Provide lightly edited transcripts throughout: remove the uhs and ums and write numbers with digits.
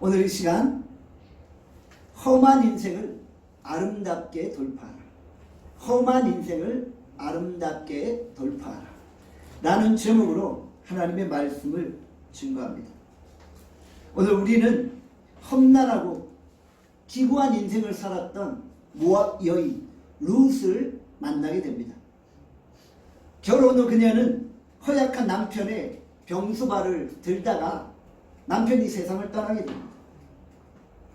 오늘 이 시간 험한 인생을 아름답게 돌파하라. 험한 인생을 아름답게 돌파하라 라는 제목으로 하나님의 말씀을 증거합니다. 오늘 우리는 험난하고 기구한 인생을 살았던 모압 여인 룻을 만나게 됩니다. 결혼 후 그녀는 허약한 남편의 병수발을 들다가 남편이 세상을 떠나게 됩니다.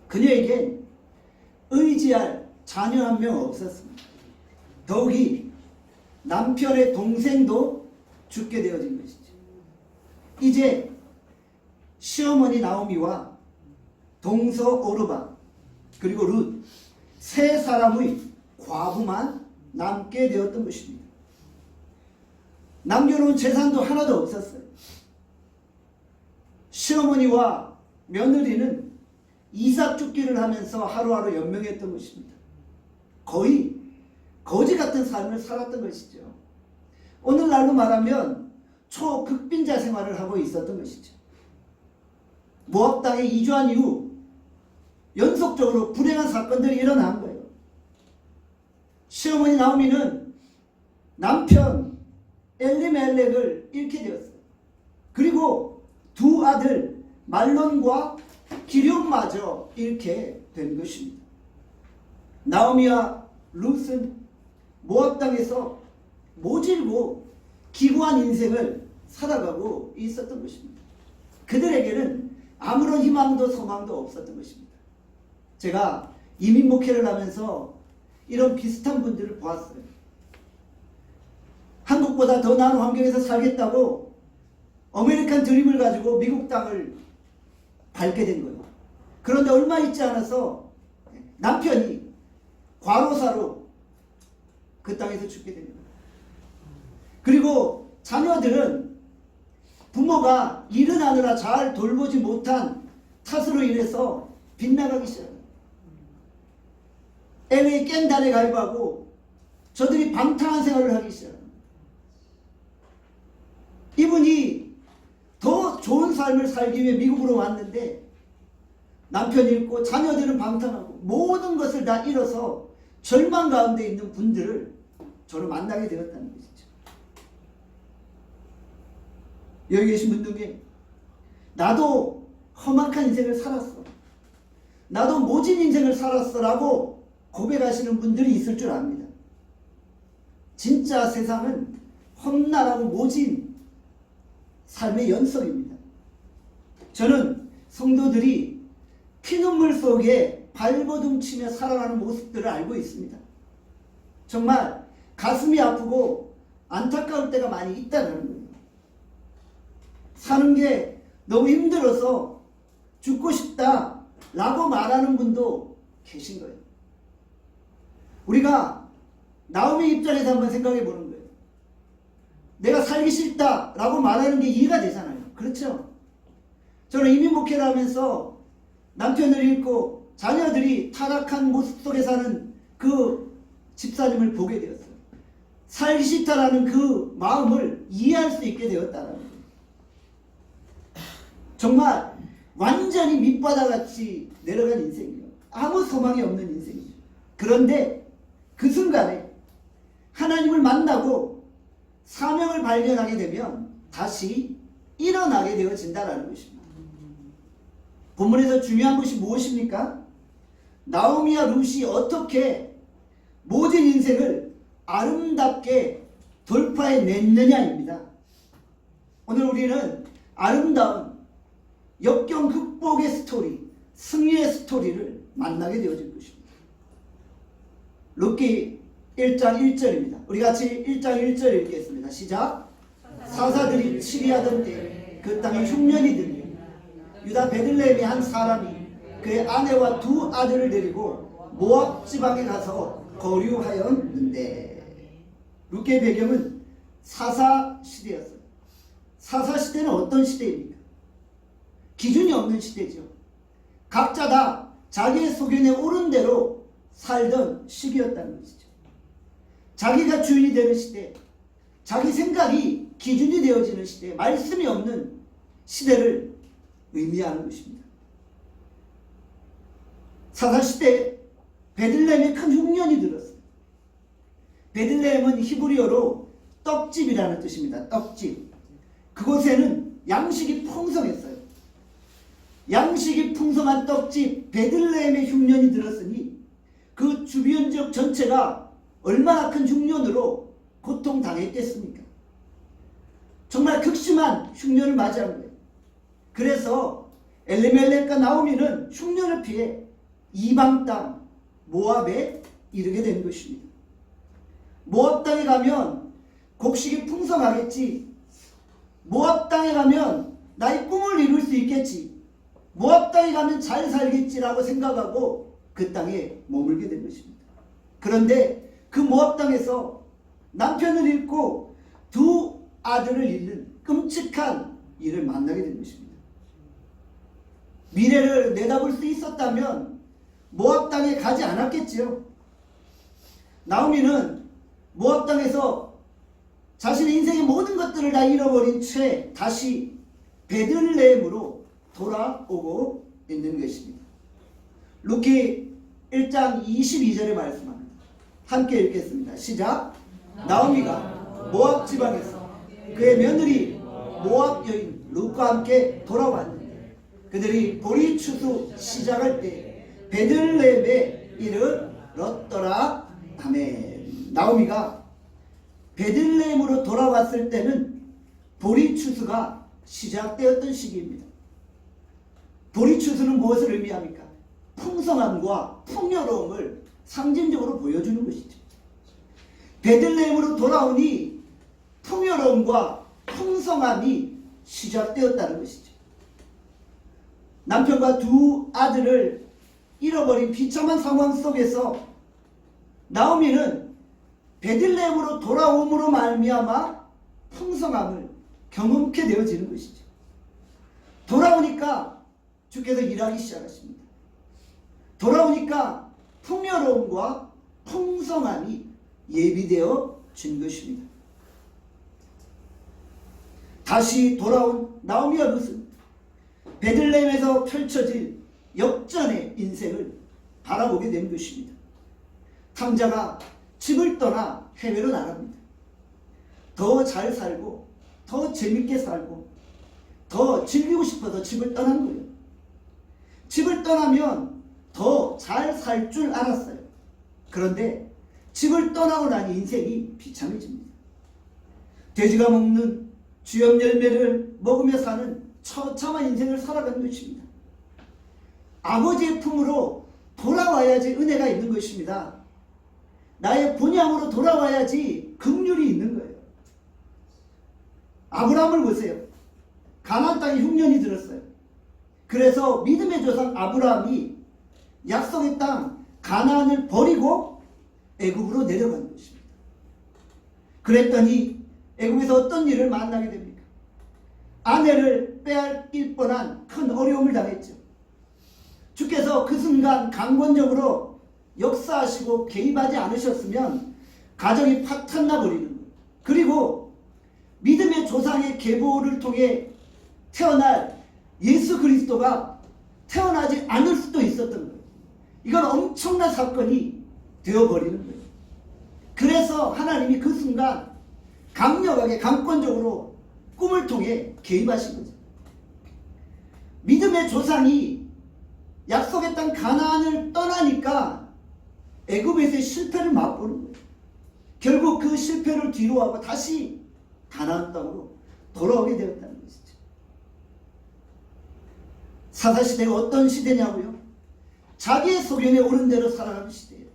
그녀에겐 의지할 자녀 한 명 없었습니다. 더욱이 남편의 동생도 죽게 되어진 것이죠. 이제 시어머니 나오미와 동서 오르바 그리고 룻 세 사람의 과부만 남게 되었던 것입니다. 남겨놓은 재산도 하나도 없었어요. 시어머니와 며느리는 이삭 죽기를 하면서 하루하루 연명했던 것입니다. 거의 거지 같은 삶을 살았던 것이죠. 오늘날로 말하면 초극빈자 생활을 하고 있었던 것이죠. 모압 땅에 이주한 이후 연속적으로 불행한 사건들이 일어난 거예요. 시어머니 나오미는 남편 엘리멜렉을 잃게 되었어요. 그리고 두 아들 말론과 기럝마저 잃게 된 것입니다. 나오미와 룻은 모압 땅에서 모질고 기구한 인생을 살아가고 있었던 것입니다. 그들에게는 아무런 희망도 소망도 없었던 것입니다. 제가 이민 목회를 하면서 이런 비슷한 분들을 보았어요. 한국보다 더 나은 환경에서 살겠다고 아메리칸 드림을 가지고 미국 땅을 밟게 된 거예요. 그런데 얼마 있지 않아서 남편이 과로사로 그 땅에서 죽게 됩니다. 그리고 자녀들은 부모가 일을 하느라 잘 돌보지 못한 탓으로 인해서 빗나가기 시작합니다. LA 깽단에 가입하고 저들이 방탕한 생활을 하기 시작합니다. 이분이 더 좋은 삶을 살기 위해 미국으로 왔는데 남편 잃고 자녀들은 방탕하고 모든 것을 다 잃어서 절망 가운데 있는 분들을 저를 만나게 되었다는 것이죠. 여기 계신 분 중에 나도 험악한 인생을 살았어, 나도 모진 인생을 살았어 라고 고백하시는 분들이 있을 줄 압니다. 진짜 세상은 험난하고 모진 삶의 연속입니다. 저는 성도들이 피눈물 속에 발버둥치며 살아가는 모습들을 알고 있습니다. 정말 가슴이 아프고 안타까울 때가 많이 있다는 거예요. 사는 게 너무 힘들어서 죽고 싶다 라고 말하는 분도 계신 거예요. 우리가 나오미 입장에서 한번 생각해 보는 거예요. 내가 살기 싫다 라고 말하는 게 이해가 되잖아요. 그렇죠? 저는 이민 목회를 하면서 남편을 잃고 자녀들이 타락한 모습 속에 사는 그 집사님을 보게 되었어요. 살기 싫다라는 그 마음을 이해할 수 있게 되었다는 거예요. 정말 완전히 밑바닥같이 내려간 인생이에요. 아무 소망이 없는 인생이죠. 그런데 그 순간에 하나님을 만나고 사명을 발견하게 되면 다시 일어나게 되어진다는 것입니다. 본문에서 중요한 것이 무엇입니까? 나오미와 룻이 어떻게 모든 인생을 아름답게 돌파해냈느냐입니다. 오늘 우리는 아름다운 역경 극복의 스토리, 승리의 스토리를 만나게 되어질 것입니다. 룻기 1장 1절입니다. 우리 같이 1장 1절 읽겠습니다. 시작. 사사들이 치리하던 때 그 땅에 흉년이 들니 유다 베들레헴의 한 사람이 그의 아내와 두 아들을 데리고 모압 지방에 가서 거류하였는데, 룻기의 배경은 사사 시대였어요. 사사 시대는 어떤 시대입니까? 기준이 없는 시대죠. 각자 다 자기의 소견에 옳은 대로 살던 시기였다는 것이죠. 자기가 주인이 되는 시대, 자기 생각이 기준이 되어지는 시대, 말씀이 없는 시대를 의미하는 것입니다. 사사시대 베들레헴에 큰 흉년이 들었어요. 베들레헴은 히브리어로 떡집이라는 뜻입니다. 떡집. 그곳에는 양식이 풍성했어요. 양식이 풍성한 떡집 베들레헴에 흉년이 들었으니 그 주변 지역 전체가 얼마나 큰 흉년으로 고통당했겠습니까? 정말 극심한 흉년을 맞이한 거예요. 그래서 엘리멜렉과 나오미는 흉년을 피해 이방 땅 모압에 이르게 된 것입니다. 모압 땅에 가면 곡식이 풍성하겠지. 모압 땅에 가면 나의 꿈을 이룰 수 있겠지. 모압 땅에 가면 잘 살겠지라고 생각하고 그 땅에 머물게 된 것입니다. 그런데 그 모압 땅에서 남편을 잃고 두 아들을 잃는 끔찍한 일을 만나게 된 것입니다. 미래를 내다볼 수 있었다면 모압 땅에 가지 않았겠지요. 나오미는 모압 땅에서 자신의 인생의 모든 것들을 다 잃어버린 채 다시 베들레헴으로 돌아오고 있는 것입니다. 루키 1장 22절의 말씀합니다. 함께 읽겠습니다. 시작. 나오미가 모압 지방에서 그의 며느리 모압 여인 룻과 함께 돌아왔는데 그들이 보리 추수 시작할 때 베들레헴에 이르렀더라. 아멘. 나오미가 베들레헴으로 돌아왔을 때는 보리 추수가 시작되었던 시기입니다. 보리 추수는 무엇을 의미합니까? 풍성함과 풍요로움을 상징적으로 보여주는 것이죠. 베들레헴으로 돌아오니 풍요로움과 풍성함이 시작되었다는 것이죠. 남편과 두 아들을 잃어버린 비참한 상황 속에서 나오미는 베들레헴으로 돌아옴으로 말미암아 풍성함을 경험케 되어지는 것이죠. 돌아오니까 주께서 일하기 시작하십니다. 돌아오니까 풍요로움과 풍성함이 예비되어 진 것입니다. 다시 돌아온 나오미와 룻은 베들레헴에서 펼쳐질 역전의 인생을 바라보게 된 것입니다. 탕자가 집을 떠나 해외로 나갑니다. 더 잘 살고 더 재밌게 살고 더 즐기고 싶어서 집을 떠난 거예요. 집을 떠나면 더 잘 살 줄 알았어요. 그런데 집을 떠나고 나니 인생이 비참해집니다. 돼지가 먹는 주염 열매를 먹으며 사는 처참한 인생을 살아가는 것입니다. 아버지의 품으로 돌아와야지 은혜가 있는 것입니다. 나의 본향으로 돌아와야지 긍휼이 있는 거예요. 아브라함을 보세요. 가나안 땅에 흉년이 들었어요. 그래서 믿음의 조상 아브라함이 약속의 땅 가나안을 버리고 애굽으로 내려간 것입니다. 그랬더니 애굽에서 어떤 일을 만나게 됩니까? 아내를 빼앗길 뻔한 큰 어려움을 당했죠. 주께서 그 순간 강권적으로 역사하시고 개입하지 않으셨으면 가정이 파탄나 버리는 거예요. 그리고 믿음의 조상의 계보를 통해 태어날 예수 그리스도가 태어나지 않을 수도 있었던 거예요. 이건 엄청난 사건이 되어버리는 거예요. 그래서 하나님이 그 순간 강력하게 강권적으로 꿈을 통해 개입하신 거죠. 믿음의 조상이 약속의 땅 가나안을 떠나니까 애굽에서의 실패를 맛보는 거예요. 결국 그 실패를 뒤로하고 다시 가나안 땅으로 돌아오게 되었다는 것이죠. 사사시대가 어떤 시대냐고요? 자기의 소견에 옳은 대로 살아가는 시대예요.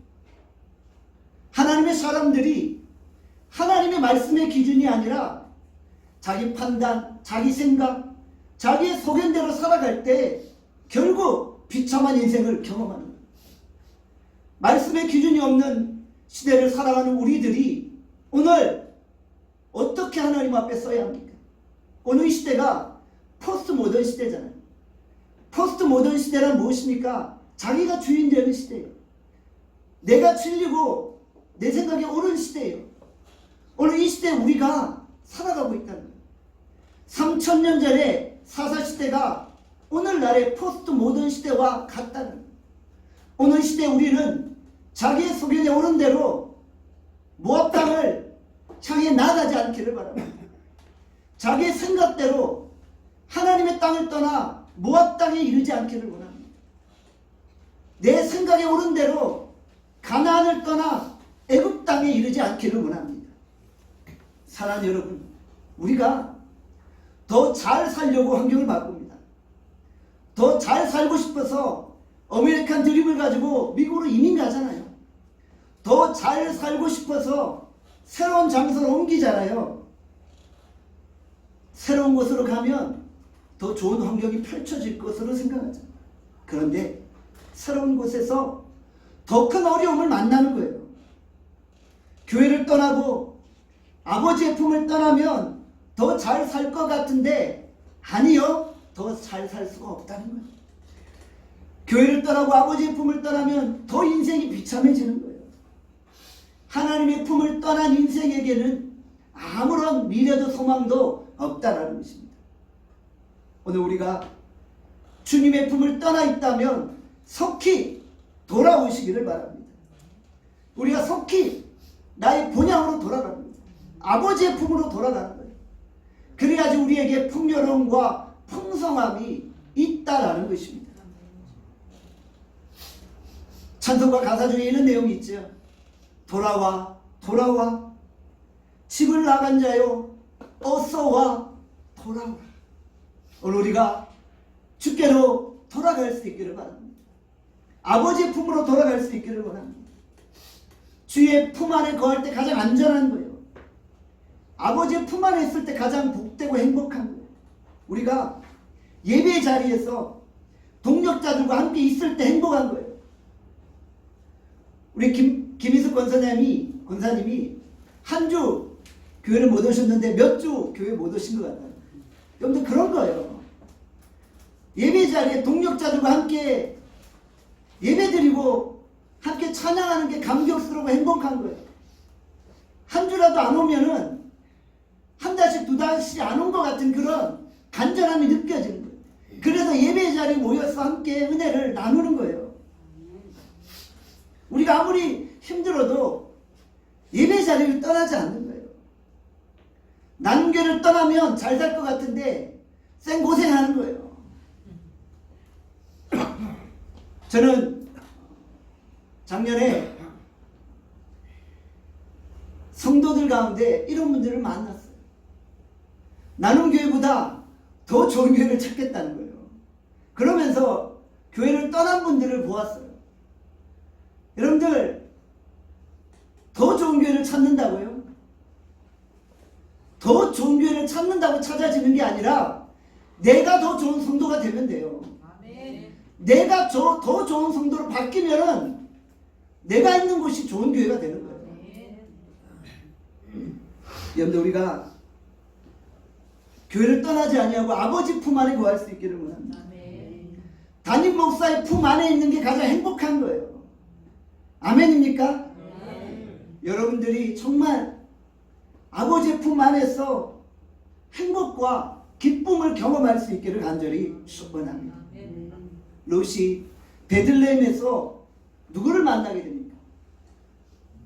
하나님의 사람들이 하나님의 말씀의 기준이 아니라 자기 판단, 자기 생각, 자기의 소견대로 살아갈 때 결국 비참한 인생을 경험하는 거예요. 말씀의 기준이 없는 시대를 살아가는 우리들이 오늘 어떻게 하나님 앞에 서야 합니까? 오늘 이 시대가 포스트 모던 시대잖아요. 포스트 모던 시대란 무엇입니까? 자기가 주인 되는 시대예요. 내가 진리고 내 생각이 옳은 시대예요. 오늘 이 시대에 우리가 살아가고 있다는 거예요. 3000년 전에 사사시대가 오늘날의 포스트 모던 시대와 같다는 거예요. 오늘 시대 우리는 자기의 소견에 오른 대로 모압 땅을 향해 나아가지 않기를 바랍니다. 자기의 생각대로 하나님의 땅을 떠나 모압 땅에 이르지 않기를 원합니다. 내 생각에 오른 대로 가나안을 떠나 애굽 땅에 이르지 않기를 원합니다. 사랑하는 여러분, 우리가 더 잘 살려고 환경을 바꿉니다. 더 잘 살고 싶어서 아메리칸 드림을 가지고 미국으로 이민 가잖아요. 더 잘 살고 싶어서 새로운 장소로 옮기잖아요. 새로운 곳으로 가면 더 좋은 환경이 펼쳐질 것으로 생각하잖아요. 그런데 새로운 곳에서 더 큰 어려움을 만나는 거예요. 교회를 떠나고 아버지의 품을 떠나면 더 잘 살 것 같은데 아니요, 더 잘 살 수가 없다는 거예요. 교회를 떠나고 아버지의 품을 떠나면 더 인생이 비참해지는 거예요. 하나님의 품을 떠난 인생에게는 아무런 미래도 소망도 없다라는 것입니다. 오늘 우리가 주님의 품을 떠나 있다면 속히 돌아오시기를 바랍니다. 우리가 속히 나의 본향으로 돌아갑니다. 아버지의 품으로 돌아가는 거예요. 그래야지 우리에게 풍요로움과 풍성함이 있다라는 것입니다. 찬송가 가사 중에 이런 내용이 있죠. 돌아와 돌아와 집을 나간 자요 어서 와 돌아오라. 오늘 우리가 주께로 돌아갈 수 있기를 바랍니다. 아버지의 품으로 돌아갈 수 있기를 원합니다. 주의 품 안에 거할 때 가장 안전한 거예요. 아버지의 품 안에 있을 때 가장 복되고 행복한 거예요. 우리가 예배 자리에서 동력자들과 함께 있을 때 행복한 거예요. 우리 김희숙 권사님이 한 주 교회를 못 오셨는데 몇 주 교회 못 오신 것 같아요. 여러분들 그런 거예요. 예배 자리에 동력자들과 함께 예배드리고 함께 찬양하는 게 감격스러워 행복한 거예요. 한 주라도 안 오면은 한 달씩 두 달씩 안 온 것 같은 그런 간절함이 느껴지는 거예요. 그래서 예배 자리에 모여서 함께 은혜를 나누는 거예요. 우리가 아무리 힘들어도 예배 자리를 떠나지 않는 거예요. 남교를 떠나면 잘 살 것 같은데 생고생하는 거예요. 저는 작년에 성도들 가운데 이런 분들을 만났어요. 나눔 교회보다 더 좋은 교회를 찾겠다는 거예요. 그러면서 교회를 떠난 분들을 보았어요. 여러분들 더 좋은 교회를 찾는다고요? 더 좋은 교회를 찾는다고 찾아지는 게 아니라 내가 더 좋은 성도가 되면 돼요. 내가 더 좋은 성도로 바뀌면은 내가 있는 곳이 좋은 교회가 되는 거예요. 여러분들 우리가 교회를 떠나지 아니하고 아버지 품 안에 거할 수 있기를 원합니다. 담임 목사의 품 안에 있는 게 가장 행복한 거예요. 아멘입니까? 여러분들이 정말 아버지의 품 안에서 행복과 기쁨을 경험할 수 있기를 간절히 축원합니다. 롯이 베들레헴에서 누구를 만나게 됩니까?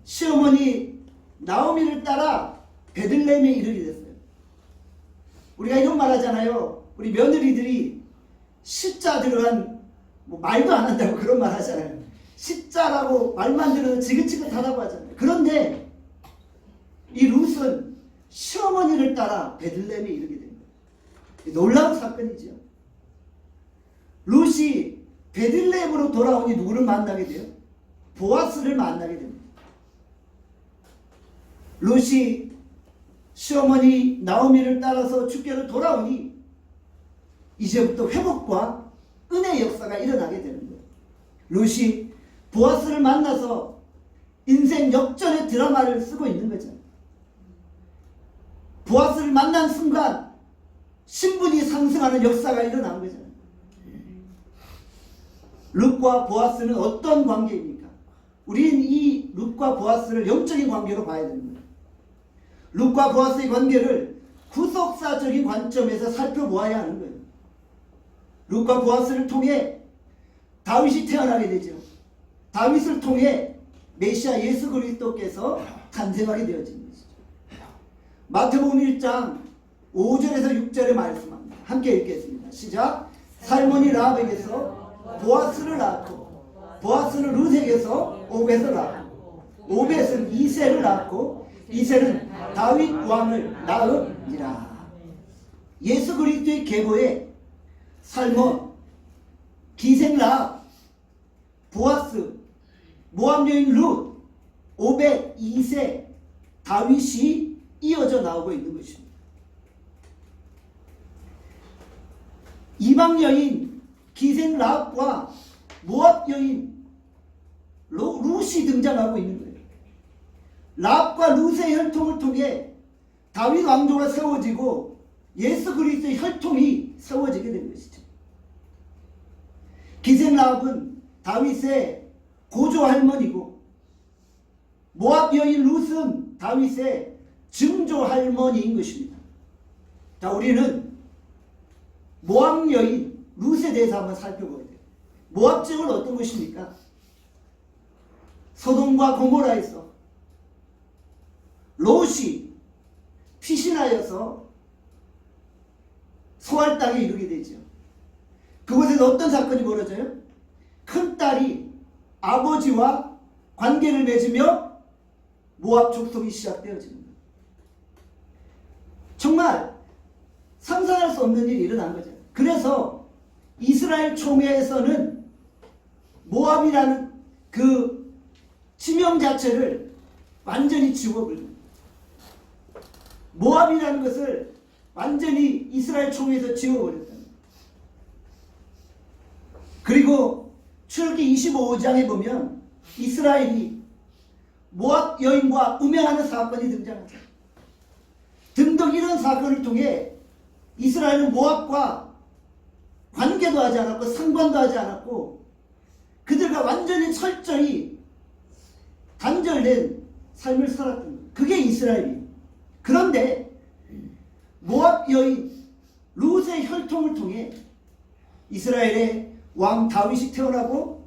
시어머니 나오미를 따라 베들레헴에 이르게 됐어요. 우리가 이런 말 하잖아요. 우리 며느리들이 십자 들어간 말도 안 한다고 그런 말 하잖아요. 십자라고 말만 들어도 지긋지긋하다고 하잖아요. 그런데 이 룻은 시어머니를 따라 베들레헴에 이르게 됩니다. 놀라운 사건이죠. 룻이 베들레헴으로 돌아오니 누구를 만나게 돼요? 보아스를 만나게 됩니다. 룻이 시어머니 나오미를 따라서 주께로 돌아오니 이제부터 회복과 은혜의 역사가 일어나게 되는 거예요. 룻이 보아스를 만나서 인생 역전의 드라마를 쓰고 있는 거죠. 보아스를 만난 순간 신분이 상승하는 역사가 일어난 거잖아요. 룻과 보아스는 어떤 관계입니까? 우리는 이 룻과 보아스를 영적인 관계로 봐야 됩니다. 룻과 보아스의 관계를 구속사적인 관점에서 살펴보아야 하는 거예요. 룻과 보아스를 통해 다윗이 태어나게 되죠. 다윗을 통해 메시아 예수 그리스도께서 탄생하게 되어진 것이죠. 마태복음 1장 5절에서 6절의 말씀합니다. 함께 읽겠습니다. 시작. 살몬이 라합에게서 보아스를 낳고 보아스는 룻에게서 오벳을 낳고 오벳은 이새를 낳고 이새는 다윗 왕을 낳으니라. 예수 그리스도의 계보에 살몬, 기생 라합, 보아스, 모압 여인 룻, 오벳, 이새, 다윗이 이어져 나오고 있는 것입니다. 이방 여인 기생 라합과 모압 여인 룻이 등장하고 있는 거예요. 라합과 룻의 혈통을 통해 다윗 왕조가 세워지고 예수 그리스도의 혈통이 세워지게 된 것이죠. 기생 라합은 다윗의 고조 할머니고 모압 여인 룻은 다윗의 증조 할머니인 것입니다. 자, 우리는 모압 여인 룻에 대해서 한번 살펴봐야 돼요. 모압 지역은 어떤 것입니까? 소돔과 고모라에서 롯이 피신하여서 소알 땅에 이르게 되죠. 그곳에서 어떤 사건이 벌어져요? 큰딸이 아버지와 관계를 맺으며 모압 족속이 시작되어지는 거예요. 정말 상상할 수 없는 일이 일어난 거죠. 그래서 이스라엘 총회에서는 모압이라는 그 지명 자체를 완전히 지워버립니다. 모압이라는 것을 완전히 이스라엘 총회에서 지워버렸다. 그리고 출애굽기 25장에 보면 이스라엘이 모압 여인과 음행하는 사건이 등장하죠. 등등 이런 사건을 통해 이스라엘은 모압과 관계도 하지 않았고 상관도 하지 않았고 그들과 완전히 철저히 단절된 삶을 살았던 거예요. 그게 이스라엘이에요. 그런데 모압 여인 룻의 혈통을 통해 이스라엘의 왕 다윗이 태어나고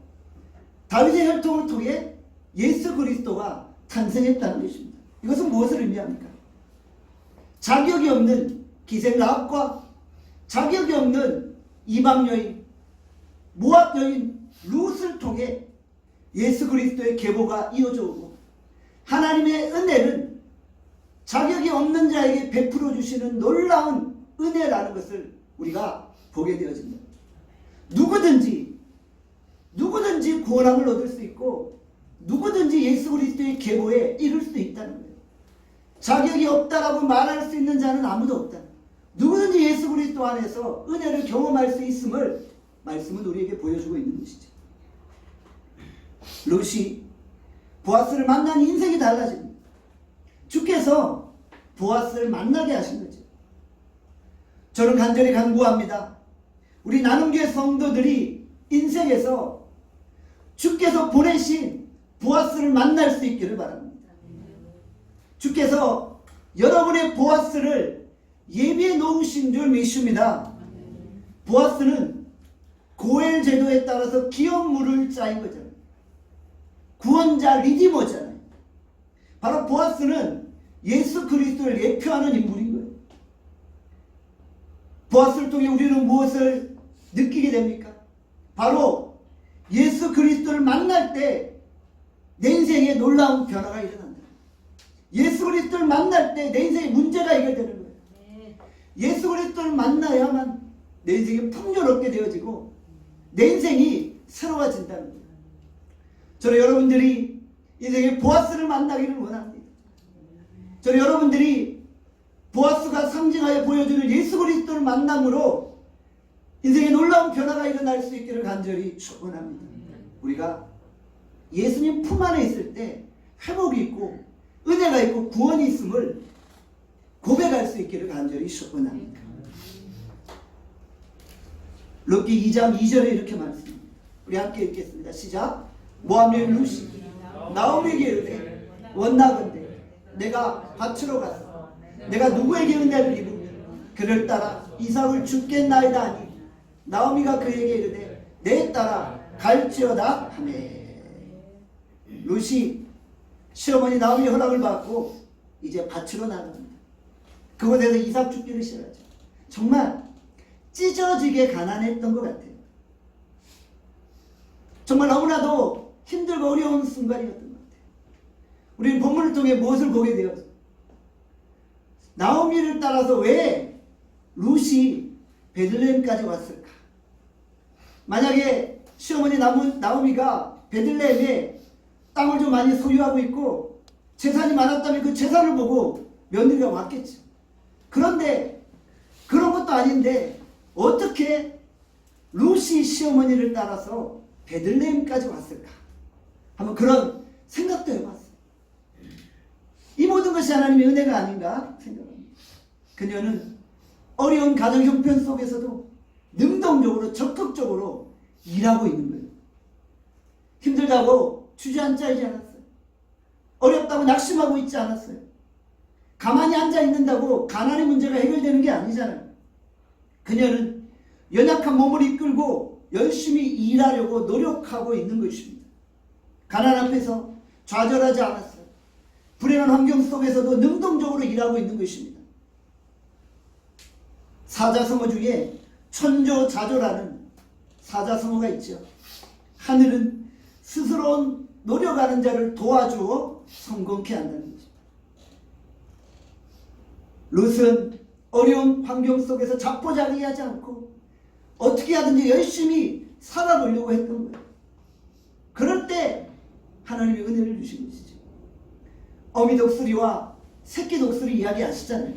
다윗의 혈통을 통해 예수 그리스도가 탄생했다는 것입니다. 이것은 무엇을 의미합니까? 자격이 없는 기생 라합과 자격이 없는 이방 여인 모압 여인 룻을 통해 예수 그리스도의 계보가 이어져 오고 하나님의 은혜는 자격이 없는 자에게 베풀어 주시는 놀라운 은혜라는 것을 우리가 보게 되어집니다. 누구든지 구원함을 얻을 수 있고 누구든지 예수 그리스도의 계보에 이룰 수 있다는 거예요. 자격이 없다라고 말할 수 있는 자는 아무도 없다. 누구든지 예수 그리스도 안에서 은혜를 경험할 수 있음을 말씀은 우리에게 보여주고 있는 것이죠. 룻이 보아스를 만난 인생이 달라집니다. 주께서 보아스를 만나게 하신 거죠. 저는 간절히 간구합니다. 우리 나눔교회 성도들이 인생에서 주께서 보내신 보아스를 만날 수 있기를 바랍니다. 주께서 여러분의 보아스를 예비해 놓으신 줄 믿습니다. 보아스는 고엘 제도에 따라서 기업물을 짜인 거잖아요. 구원자 리디머잖아요. 바로 보아스는 예수 그리스도를 예표하는 인물인 거예요. 보아스를 통해 우리는 무엇을 느끼게 됩니까? 바로 예수 그리스도를 만날 때 내 인생에 놀라운 변화가 일어난다. 예수 그리스도를 만날 때 내 인생의 문제가 해결되는 거예요. 예수 그리스도를 만나야만 내 인생이 풍요롭게 되어지고 내 인생이 새로워진다는 거예요. 저는 여러분들이 인생의 보아스를 만나기를 원합니다. 저는 여러분들이 보아스가 상징하여 보여주는 예수 그리스도를 만남으로 인생에 놀라운 변화가 일어날 수 있기를 간절히 축원합니다. 우리가 예수님 품 안에 있을 때 회복이 있고 은혜가 있고 구원이 있음을 고백할 수 있기를 간절히 축원합니다. 룻기 2장 2절에 이렇게 말씀합니다. 우리 함께 읽겠습니다. 시작. 모압 여인 룻이 나오미에게 이르되 원나건대 내가 밭으로 가서 내가 누구에게 은혜를 입으면 그를 따라 이삭을 죽겠나이다 하니 나오미가 그에게 이르되 내 따라 갈지어다 하매. 룻이 시어머니 나오미 허락을 받고 이제 밭으로 나갑니다. 그곳에서 이삭 죽기를 시작하죠. 정말 찢어지게 가난했던 것 같아요. 정말 너무나도 힘들고 어려운 순간이었던 것 같아요. 우리는 본문을 통해 무엇을 보게 되었어요? 나오미를 따라서 왜 룻이 베들레헴까지 왔을까? 만약에 시어머니 나오미가 베들레헴에 땅을 좀 많이 소유하고 있고 재산이 많았다면 그 재산을 보고 며느리가 왔겠죠. 그런데 그런 것도 아닌데 어떻게 룻이 시어머니를 따라서 베들레헴까지 왔을까? 한번 그런 생각도 해봤어요. 이 모든 것이 하나님의 은혜가 아닌가 생각합니다. 그녀는 어려운 가정 형편 속에서도 능동적으로 적극적으로 일하고 있는 거예요. 힘들다고 주저앉아있지 않았어요. 어렵다고 낙심하고 있지 않았어요. 가만히 앉아있는다고 가난의 문제가 해결되는 게 아니잖아요. 그녀는 연약한 몸을 이끌고 열심히 일하려고 노력하고 있는 것입니다. 가난 앞에서 좌절하지 않았어요. 불행한 환경 속에서도 능동적으로 일하고 있는 것입니다. 사자성어 중에 천조자조라는 사자성어가 있죠. 하늘은 스스로 노력하는 자를 도와주어 성공케 한다는 거죠. 룻은 어려운 환경 속에서 자포자기하지 않고 어떻게 하든지 열심히 살아보려고 했던 거예요. 그럴 때 하나님이 은혜를 주신 것이죠. 어미 독수리와 새끼 독수리 이야기 아시잖아요.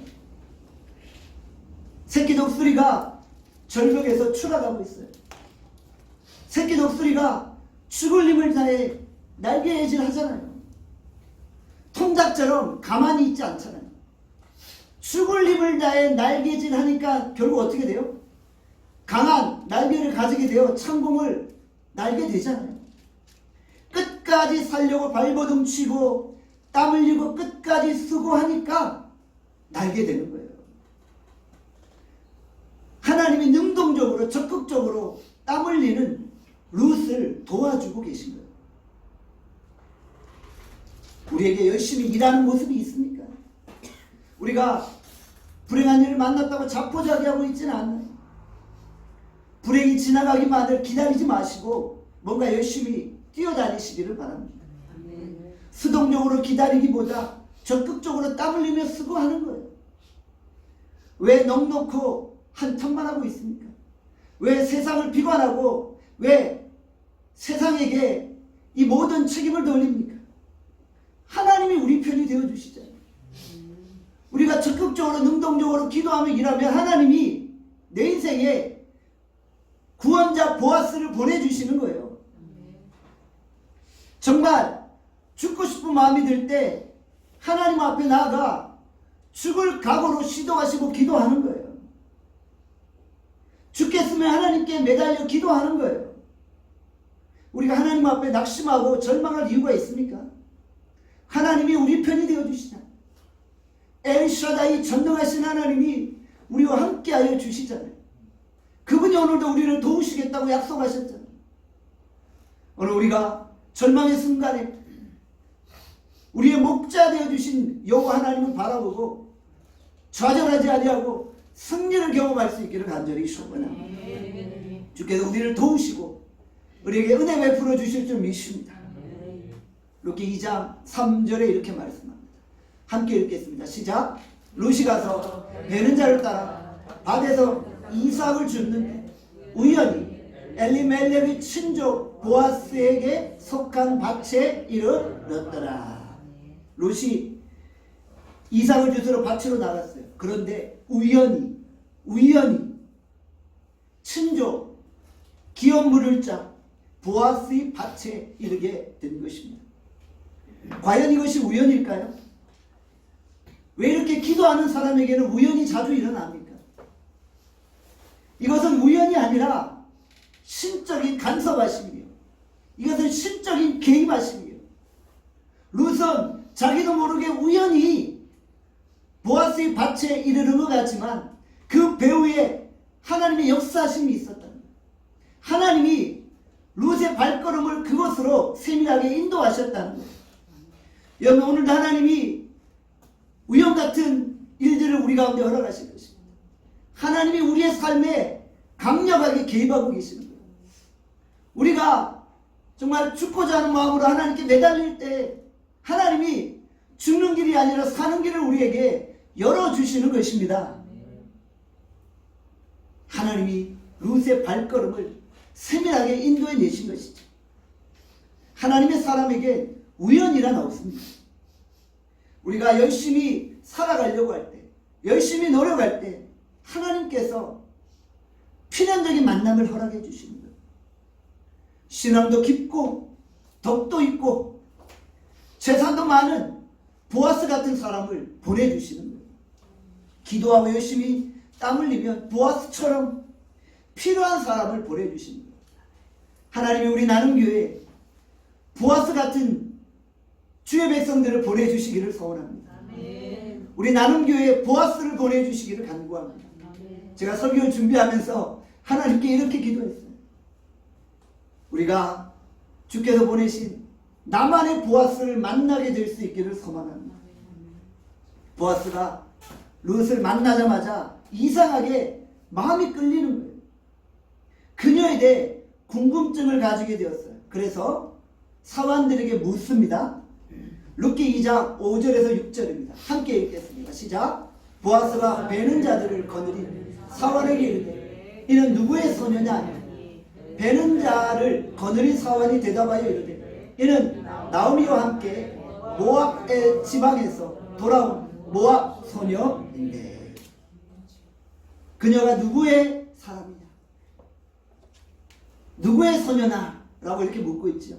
새끼 독수리가 절벽에서 추락하고 있어요. 새끼 독수리가 죽을 힘을 다해 날개질 하잖아요. 통닭처럼 가만히 있지 않잖아요. 죽을 힘을 다해 날개질 하니까 결국 어떻게 돼요? 강한 날개를 가지게 되어 창공을 날게 되잖아요. 끝까지 살려고 발버둥 치고 땀 흘리고 끝까지 수고하니까 날게 되는 거예요. 하나님이 능동적으로 적극적으로 땀 흘리는 룻을 도와주고 계신 거예요. 우리에게 열심히 일하는 모습이 있습니까? 우리가 불행한 일을 만났다고 자포자기하고 있지는 않아요. 불행이 지나가기만을 기다리지 마시고 뭔가 열심히 뛰어다니시기를 바랍니다. 수동적으로 기다리기보다 적극적으로 땀 흘리며 수고하는 거예요. 왜 넉넉고 한탄만 하고 있습니까? 왜 세상을 비관하고 왜 세상에게 이 모든 책임을 돌립니까? 하나님이 우리 편이 되어주시잖아요. 우리가 적극적으로 능동적으로 기도하며 일하면 하나님이 내 인생에 구원자 보아스를 보내주시는 거예요. 정말 죽고 싶은 마음이 들 때 하나님 앞에 나아가 죽을 각오로 시도하시고 기도하는 거예요. 죽겠으면 하나님께 매달려 기도하는 거예요. 우리가 하나님 앞에 낙심하고 절망할 이유가 있습니까? 하나님이 우리 편이 되어주시잖아요. 엘샤다이 전능하신 하나님이 우리와 함께하여 주시잖아요. 그분이 오늘도 우리를 도우시겠다고 약속하셨잖아요. 오늘 우리가 절망의 순간에 우리의 목자 되어주신 여호와 하나님을 바라보고 좌절하지 아니하고 승리를 경험할 수 있기를 간절히 소원합니다. 주께서 우리를 도우시고 우리에게 은혜 베풀어 주실 줄 믿습니다. 룻기 2장 3절에 이렇게 말씀합니다. 함께 읽겠습니다. 시작. 룻이 가서 베는 자를 따라 밭에서 이삭을 줍는데 우연히 엘리멜렉의 친족 보아스에게 속한 밭에 이르렀더라. 룻이 이삭을 주스러 밭으로 나갔어요. 그런데 우연히 친족 기업 물을 자 보아스의 밭에 이르게 된 것입니다. 과연 이것이 우연일까요? 왜 이렇게 기도하는 사람에게는 우연이 자주 일어납니까? 이것은 우연이 아니라 신적인 간섭하심이에요. 이것은 신적인 개입하심이에요. 룻은 자기도 모르게 우연히 보아스의 밭에 이르는 것 같지만 그 배후에 하나님의 역사하심이 있었다. 하나님이 룻의 발걸음을 그곳으로 세밀하게 인도하셨다는 거예요. 여러분, 오늘도 하나님이 우연 같은 일들을 우리 가운데 허락하실 것입니다. 하나님이 우리의 삶에 강력하게 개입하고 계시는 거예요. 우리가 정말 죽고자 하는 마음으로 하나님께 매달릴 때 하나님이 죽는 길이 아니라 사는 길을 우리에게 열어주시는 것입니다. 하나님이 룻의 발걸음을 세밀하게 인도해 내신 것이죠. 하나님의 사람에게 우연이란 없습니다. 우리가 열심히 살아가려고 할 때, 열심히 노력할 때 하나님께서 필연적인 만남을 허락해 주시는 거예요. 신앙도 깊고 덕도 있고 재산도 많은 보아스 같은 사람을 보내주시는 거예요. 기도하고 열심히 땀 흘리면 보아스처럼 필요한 사람을 보내주시는 거예요. 하나님이 우리 나눔교회에 보아스 같은 주의 백성들을 보내주시기를 소원합니다. 아멘. 우리 나눔교회에 보아스를 보내주시기를 간구합니다. 아멘. 제가 설교를 준비하면서 하나님께 이렇게 기도했어요. 우리가 주께서 보내신 나만의 보아스를 만나게 될 수 있기를 소망합니다. 보아스가 룻을 만나자마자 이상하게 마음이 끌리는 거예요. 그녀에 대해 궁금증을 가지게 되었어요. 그래서 사환들에게 묻습니다. 룻기 2장 5절에서 6절입니다. 함께 읽겠습니다. 시작. 보아스가 베는 자들을 거느리 사환에게 이르되 이는 누구의 소녀냐? 베는 자를 거느린 사환이 대답하여 이르되 이는 나오미와 함께 모압의 지방에서 돌아온 모압 소녀인데 그녀가 누구의 사람이냐? 누구의 소녀나? 라고 이렇게 묻고 있죠.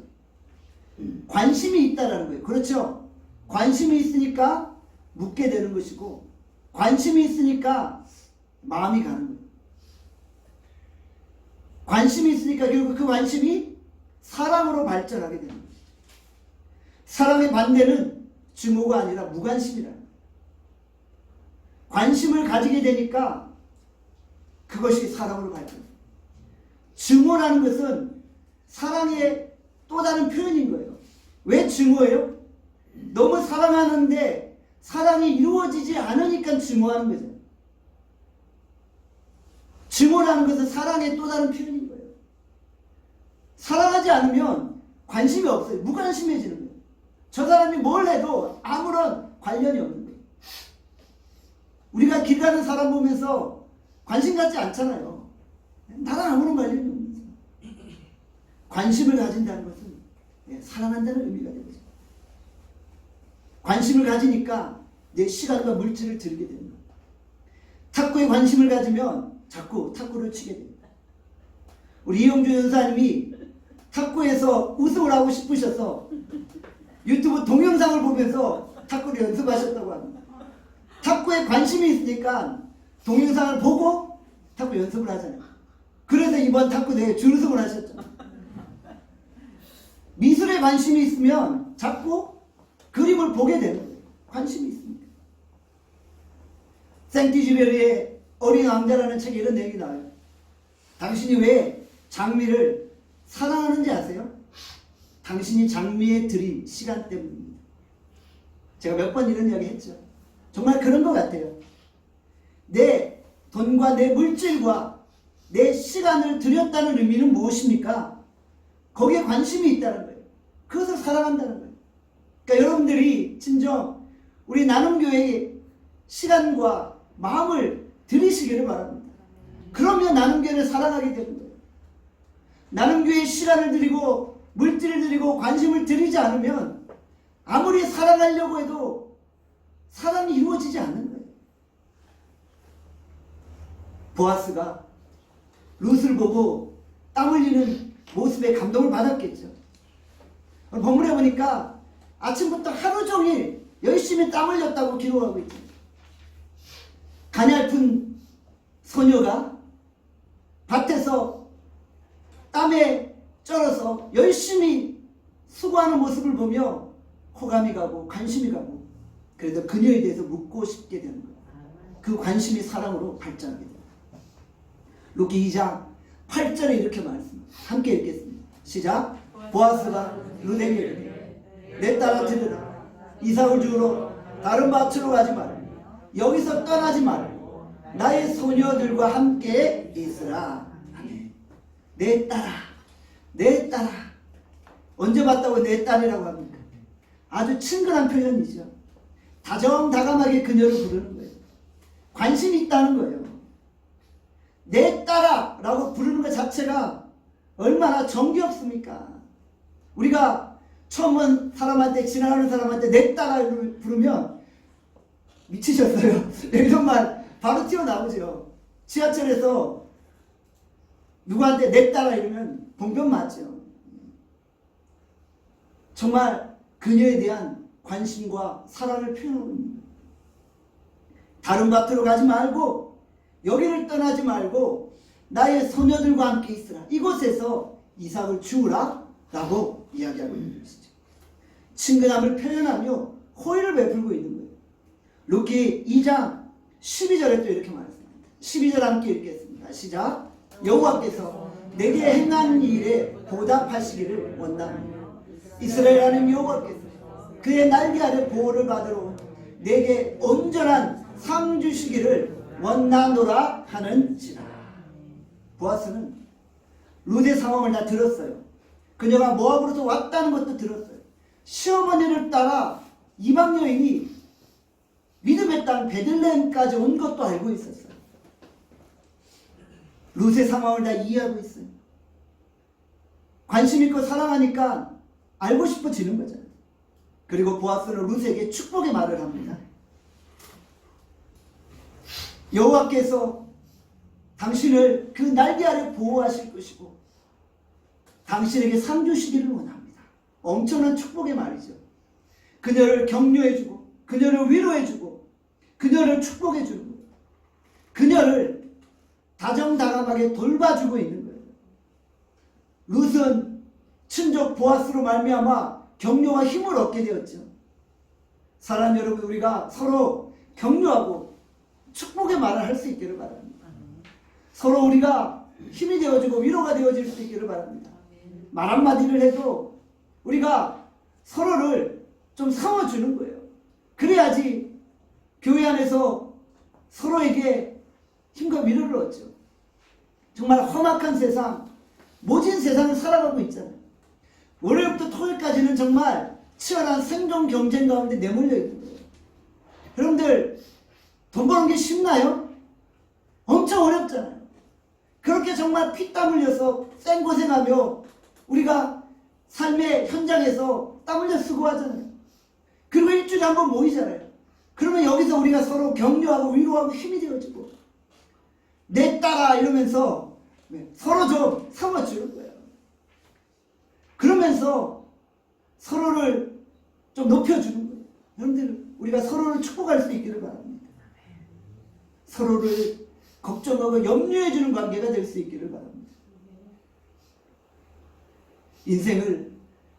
관심이 있다라는 거예요. 그렇죠? 관심이 있으니까 묻게 되는 것이고 관심이 있으니까 마음이 가는 거예요. 관심이 있으니까 결국 그 관심이 사랑으로 발전하게 되는 거예요. 사랑의 반대는 증오가 아니라 무관심이라는 거예요. 관심을 가지게 되니까 그것이 사랑으로 발전해요. 증오라는 것은 사랑의 또 다른 표현인 거예요. 왜 증오예요? 너무 사랑하는데 사랑이 이루어지지 않으니까 증오하는 거죠. 증오라는 것은 사랑의 또 다른 표현인 거예요. 사랑하지 않으면 관심이 없어요. 무관심해지는 거예요. 저 사람이 뭘 해도 아무런 관련이 없는 거예요. 우리가 길 가는 사람 보면서 관심 갖지 않잖아요. 나랑 아무런 관련이 없는 거예요. 관심을 가진다는 것은 사랑한다는 의미가 되는 거죠. 관심을 가지니까 내 시간과 물질을 들이게 되는 거예요. 탁구에 관심을 가지면 자꾸 탁구를 치게 됩니다. 우리 이용주 연사님이 탁구에서 우승을 하고 싶으셔서 유튜브 동영상을 보면서 탁구를 연습하셨다고 합니다. 탁구에 관심이 있으니까 동영상을 보고 탁구 연습을 하잖아요. 그래서 이번 탁구 대회 준우승을 하셨죠. 미술에 관심이 있으면 자꾸 그림을 보게 되는 거예요. 관심이 있습니다. 생티쥐베리의 어린 왕자라는 책에 이런 내용이 나와요. 당신이 왜 장미를 사랑하는지 아세요? 당신이 장미에 들인 시간 때문입니다. 제가 몇 번 이런 이야기 했죠. 정말 그런 것 같아요. 내 돈과 내 물질과 내 시간을 들였다는 의미는 무엇입니까? 거기에 관심이 있다는 거예요. 그것을 사랑한다는 거예요. 그러니까 여러분들이 진정 우리 나눔교회의 시간과 마음을 들이시기를 바랍니다. 그러면 나눔교회를 사랑하게 되는 거예요. 나눔교회에 시간을 들이고 물질을 들이고 관심을 들이지 않으면 아무리 사랑하려고 해도 사랑이 이루어지지 않는 거예요. 보아스가 룻을 보고 땀 흘리는 모습에 감동을 받았겠죠. 본문에 보니까 아침부터 하루 종일 열심히 땀 흘렸다고 기록하고 있죠. 가냘픈 소녀가 밭에서 땀에 쩔어서 열심히 수고하는 모습을 보며 호감이 가고 관심이 가고 그래도 그녀에 대해서 묻고 싶게 되는 거예요. 그 관심이 사랑으로 발전하게 됩니다. 룻기 2장 8절에 이렇게 말했습니다. 함께 읽겠습니다. 시작. 보아스가 룻에게 이르되 내 딸아 들으라. 이삭을 주우러 다른 밭으로 가지 말라. 여기서 떠나지 말고 나의 소녀들과 함께 있으라. 아멘. 내 딸아, 내 딸아. 언제 봤다고 내 딸이라고 합니까? 아주 친근한 표현이죠. 다정다감하게 그녀를 부르는 거예요. 관심이 있다는 거예요. 내 딸아 라고 부르는 것 자체가 얼마나 정겹습니까? 우리가 처음 본 사람한테, 지나가는 사람한테 내 딸아 부르면 미치셨어요. 이런 말 바로 튀어나오죠. 지하철에서 누구한테 내 딸아 이러면 봉변 맞죠. 정말 그녀에 대한 관심과 사랑을 표현합니다. 다른 밭으로 가지 말고 여기를 떠나지 말고 나의 소녀들과 함께 있으라. 이곳에서 이삭을 주우라 라고 이야기하고 있는 것이죠. 친근함을 표현하며 호의를 베풀고 있는 거예요. 루키 2장 12절에 또 이렇게 말했습니다. 12절 함께 읽겠습니다. 시작. 여호와께서 내게 행한 일에 보답하시기를 원합니다. 이스라엘 하나님 여호와께서 그의 날개 아래 보호를 받으러 내게 온전한 상 주시기를 원하노라 하는지라. 보아스는 룻의 상황을 다 들었어요. 그녀가 모압으로서 왔다는 것도 들었어요. 시어머니를 따라 이방 여인이 믿음의 땅 베들레헴까지 온 것도 알고 있었어요. 룻의 상황을 다 이해하고 있어요. 관심 있고 사랑하니까 알고 싶어지는 거잖아요. 그리고 보아스는 룻에게 축복의 말을 합니다. 여호와께서 당신을 그 날개 아래 보호하실 것이고 당신에게 상 주시기를 원합니다. 엄청난 축복의 말이죠. 그녀를 격려해주고 그녀를 위로해주고 그녀를 축복해주는 거예요. 그녀를 다정다감하게 돌봐주고 있는 거예요. 룻은 친족 보아스로 말미암아 격려와 힘을 얻게 되었죠. 사랑 여러분, 우리가 서로 격려하고 축복의 말을 할 수 있기를 바랍니다. 서로 우리가 힘이 되어지고 위로가 되어질 수 있기를 바랍니다. 말 한마디를 해도 우리가 서로를 좀 삼아주는 거예요. 그래야지 교회 안에서 서로에게 힘과 위로를 얻죠. 정말 험악한 세상, 모진 세상을 살아가고 있잖아요. 월요일부터 토요일까지는 정말 치열한 생존 경쟁 가운데 내몰려 있는 거예요. 여러분들, 돈 버는 게 쉽나요? 엄청 어렵잖아요. 그렇게 정말 피땀 흘려서 생고생하며 우리가 삶의 현장에서 땀 흘려 쓰고 하잖아요. 그리고 일주일에 한 번 모이잖아요. 그러면 여기서 우리가 서로 격려하고 위로하고 힘이 되어지고 내 딸아 이러면서 서로 좀 삼아주는 거예요. 그러면서 서로를 좀 높여주는 거예요. 여러분들, 우리가 서로를 축복할 수 있기를 바랍니다. 서로를 걱정하고 염려해주는 관계가 될 수 있기를 바랍니다. 인생을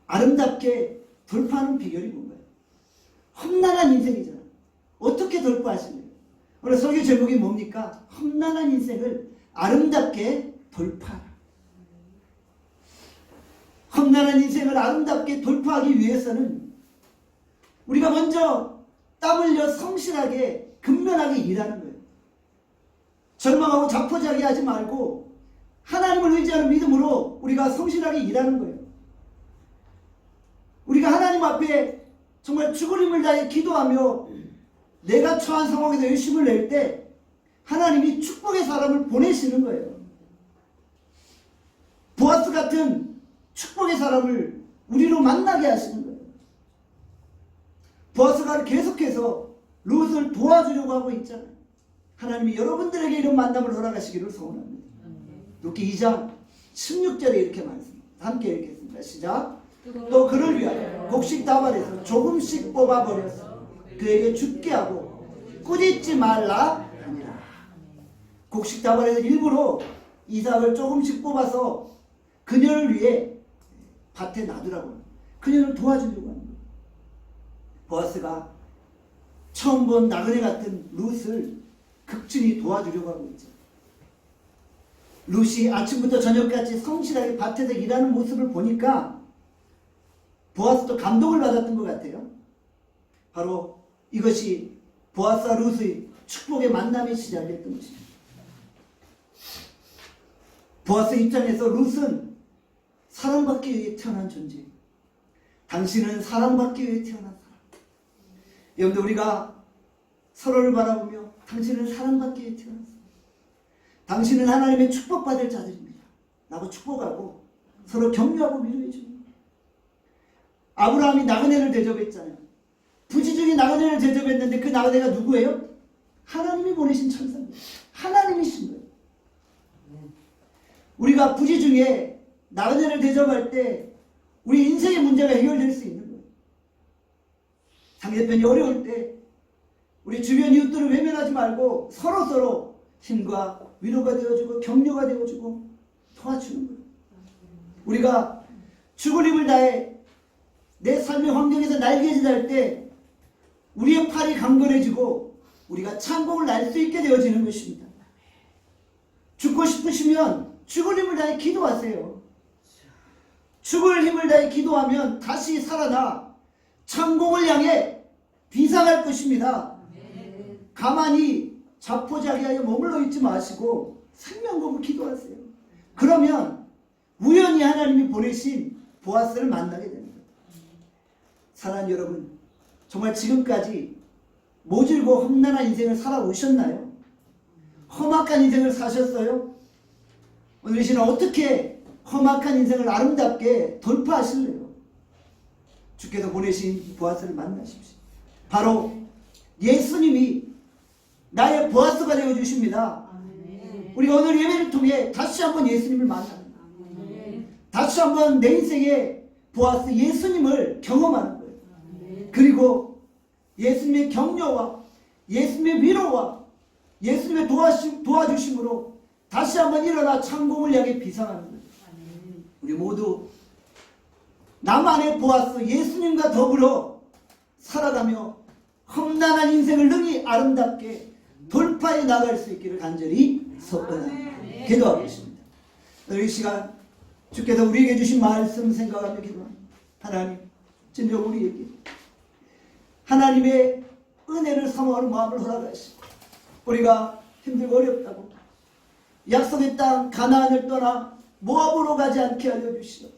아름답게 돌파하는 비결이 뭔가요? 험난한 인생이잖아요. 어떻게 돌파하실래요? 오늘 설교 제목이 뭡니까? 험난한 인생을 아름답게 돌파하라. 험난한 인생을 아름답게 돌파하기 위해서는 우리가 먼저 땀 흘려 성실하게 근면하게 일하는 거예요. 절망하고 자포자기하지 말고 하나님을 의지하는 믿음으로 우리가 성실하게 일하는 거예요. 우리가 하나님 앞에 정말 죽을 힘을 다해 기도하며 내가 처한 상황에서 열심을 낼 때 하나님이 축복의 사람을 보내시는 거예요. 보아스 같은 축복의 사람을 우리로 만나게 하시는 거예요. 보아스가 계속해서 룻을 도와주려고 하고 있잖아요. 하나님이 여러분들에게 이런 만남을 허락하시기를 소원합니다. 루키 2장 16절에 이렇게 말씀합니다. 함께 읽겠습니다. 시작. 또 그를 위하여 곡식 다발에서 조금씩 뽑아버려서 그에게 죽게 하고 꾸짖지 말라 하니라. 곡식 다발에서 일부러 이삭을 조금씩 뽑아서 그녀를 위해 밭에 놔두라고 합니다. 그녀를 도와주려고 합니다. 보아스가 처음 본 나그네 같은 룻을 극진히 도와주려고 하고 있죠. 룻이 아침부터 저녁까지 성실하게 밭에서 일하는 모습을 보니까 보아스도 감동을 받았던 것 같아요. 바로 이것이 보아스와 룻의 축복의 만남의 시작이었던 것입니다. 보아스 입장에서 룻은 사랑받기 위해 태어난 존재. 당신은 사랑받기 위해 태어난 사람. 여러분들 우리가 서로를 바라보며 당신은 사랑받기 위해 태어난 사람. 당신은 하나님의 축복받을 자들입니다. 라고 축복하고 서로 격려하고 위로해 줍니다. 아브라함이 나그네를 대접했잖아요. 부지 중에 나그네를 대접했는데 그 나그네가 누구예요? 하나님이 보내신 천사입니다. 하나님이신 거예요. 우리가 부지 중에 나그네를 대접할 때 우리 인생의 문제가 해결될 수 있는 거예요. 상대편이 어려울 때 우리 주변 이웃들을 외면하지 말고 서로서로 힘과 위로가 되어주고 격려가 되어주고 도와주는 거예요. 우리가 죽을 힘을 다해 내 삶의 환경에서 날개짓할 때 우리의 팔이 강건해지고 우리가 창공을 날 수 있게 되어지는 것입니다. 죽고 싶으시면 죽을 힘을 다해 기도하세요. 죽을 힘을 다해 기도하면 다시 살아나 창공을 향해 비상할 것입니다. 가만히 자포자기하여 머물러 있지 마시고 생명 걸고 기도하세요. 그러면 우연히 하나님이 보내신 보아스를 만나게 됩니다. 사랑하는 여러분, 정말 지금까지 모질고 험난한 인생을 살아오셨나요? 험악한 인생을 사셨어요? 오늘 이 시간 어떻게 험악한 인생을 아름답게 돌파하실래요? 주께서 보내신 보아스를 만나십시오. 바로 예수님이 나의 보아스가 되어주십니다. 우리가 오늘 예배를 통해 다시 한번 예수님을 만납니다. 다시 한번 내 인생의 보아스 예수님을 경험하는 거예요. 그리고 예수님의 격려와 예수님의 위로와 예수님의 도와주심으로 다시 한번 일어나 창공을 향해 비상하는 거예요. 우리 모두 나만의 보아스 예수님과 더불어 살아가며 험난한 인생을 능히 아름답게 돌파해 나갈 수 있기를 간절히 소원합니다. 기도하고 있습니다. 이 시간 주께서 우리에게 주신 말씀 생각하며 기도합니다. 하나님, 진정 우리에게 하나님의 은혜를 사모하는 마음을 허락하시고 우리가 힘들고 어렵다고 약속의 땅 가나안을 떠나 모압으로 가지 않게 하여 주시옵소서.